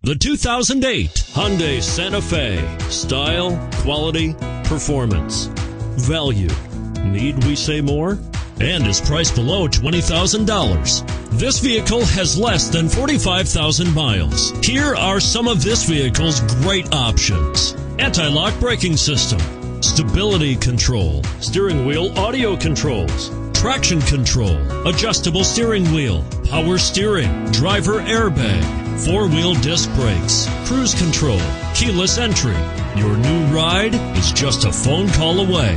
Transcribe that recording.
The 2008 Hyundai Santa Fe. Style, quality, performance, value. Need we say more? And is priced below $20,000. This vehicle has less than 45,000 miles. Here are some of this vehicle's great options: anti-lock braking system, stability control, steering wheel audio controls, traction control, adjustable steering wheel, power steering, driver airbag, four-wheel disc brakes, cruise control, keyless entry. Your new ride is just a phone call away.